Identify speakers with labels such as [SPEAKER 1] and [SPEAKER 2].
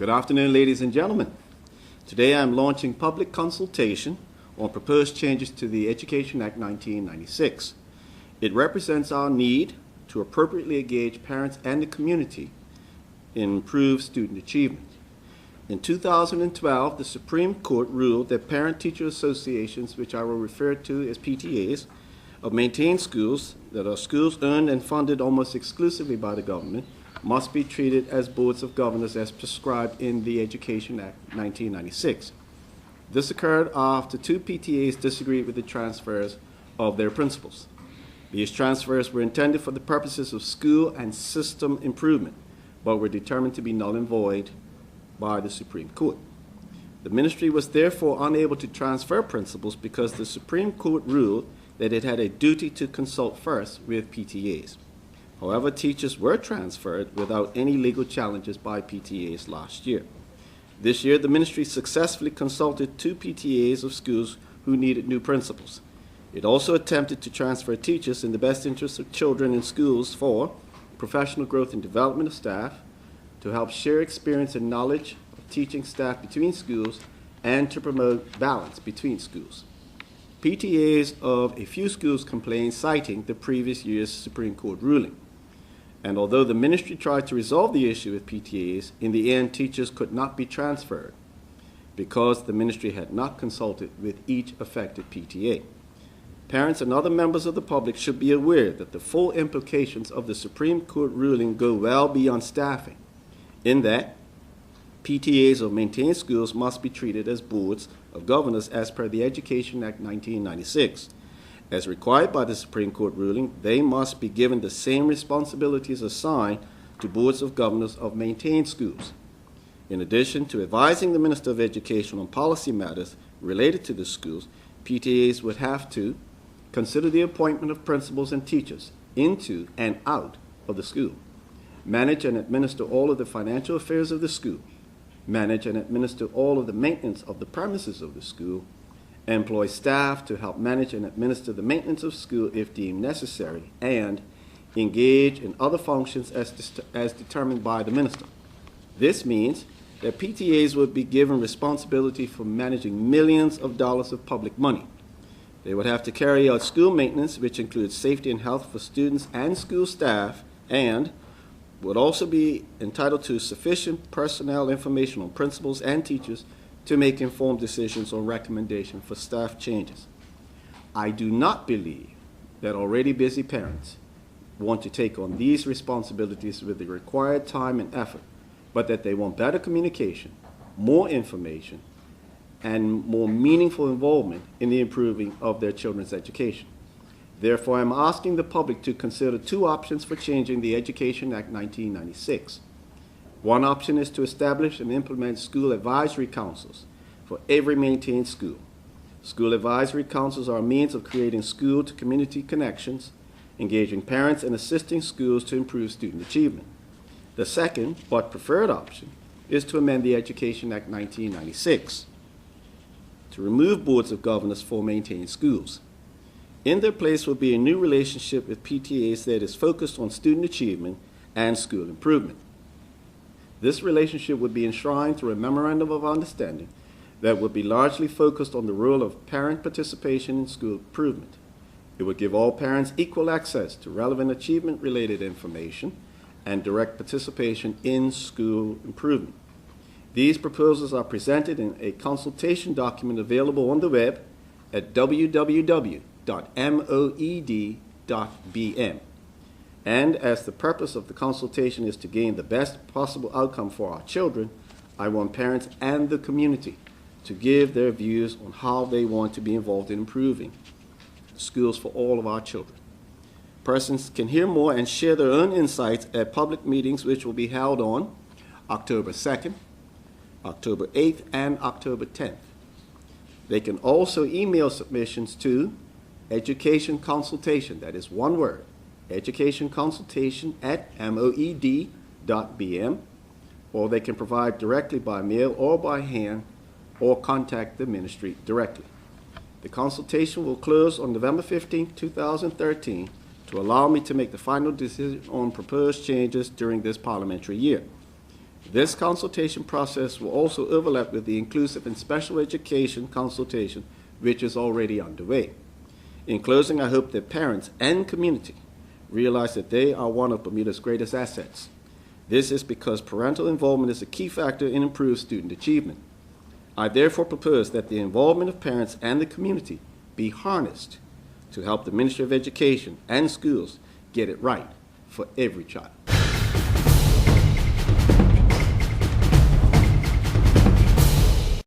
[SPEAKER 1] Good afternoon, ladies and gentlemen. Today I'm launching public consultation on proposed changes to the Education Act 1996. It represents our need to appropriately engage parents and the community in improved student achievement. In 2012, the Supreme Court ruled that parent-teacher associations, which I will refer to as PTAs, of maintained schools, that are schools owned and funded almost exclusively by the government, must be treated as boards of governors as prescribed in the Education Act 1996. This occurred after two PTAs disagreed with the transfers of their principals. These transfers were intended for the purposes of school and system improvement, but were determined to be null and void by the Supreme Court. The ministry was therefore unable to transfer principals because the Supreme Court ruled that it had a duty to consult first with PTAs. However, teachers were transferred without any legal challenges by PTAs last year. This year, the ministry successfully consulted two PTAs of schools who needed new principals. It also attempted to transfer teachers in the best interest of children in schools for professional growth and development of staff, to help share experience and knowledge of teaching staff between schools, and to promote balance between schools. PTAs of a few schools complained, citing the previous year's Supreme Court ruling. And although the ministry tried to resolve the issue with PTAs, in the end, teachers could not be transferred because the ministry had not consulted with each affected PTA. Parents and other members of the public should be aware that the full implications of the Supreme Court ruling go well beyond staffing, in that PTAs of maintained schools must be treated as boards of governors as per the Education Act 1996. As required by the Supreme Court ruling, they must be given the same responsibilities assigned to boards of governors of maintained schools. In addition to advising the Minister of Education on policy matters related to the schools, PTAs would have to consider the appointment of principals and teachers into and out of the school, manage and administer all of the financial affairs of the school, manage and administer all of the maintenance of the premises of the school, employ staff to help manage and administer the maintenance of school if deemed necessary, and engage in other functions as determined by the minister. This means that PTAs would be given responsibility for managing millions of dollars of public money. They would have to carry out school maintenance, which includes safety and health for students and school staff, and would also be entitled to sufficient personnel information on principals and teachers to make informed decisions on recommendation for staff changes. I do not believe that already busy parents want to take on these responsibilities with the required time and effort, but that they want better communication, more information, and more meaningful involvement in the improving of their children's education. Therefore, I am asking the public to consider two options for changing the Education Act 1996. One option is to establish and implement school advisory councils for every maintained school. School advisory councils are a means of creating school-to-community connections, engaging parents, and assisting schools to improve student achievement. The second, but preferred option, is to amend the Education Act 1996 to remove boards of governors for maintained schools. In their place will be a new relationship with PTAs that is focused on student achievement and school improvement. This relationship would be enshrined through a memorandum of understanding that would be largely focused on the role of parent participation in school improvement. It would give all parents equal access to relevant achievement-related information and direct participation in school improvement. These proposals are presented in a consultation document available on the web at www.moed.bm. And as the purpose of the consultation is to gain the best possible outcome for our children, I want parents and the community to give their views on how they want to be involved in improving schools for all of our children. Persons can hear more and share their own insights at public meetings which will be held on October 2nd, October 8th, and October 10th. They can also email submissions to Education Consultation, that is one word, educationconsultation@moed.bm, or they can provide directly by mail or by hand, or contact the ministry directly. The consultation will close on November 15, 2013, to allow me to make the final decision on proposed changes during this parliamentary year. This consultation process will also overlap with the inclusive and special education consultation, which is already underway. In closing, I hope that parents and community realize that they are one of Bermuda's greatest assets. This is because parental involvement is a key factor in improved student achievement. I therefore propose that the involvement of parents and the community be harnessed to help the Ministry of Education and schools get it right for every child.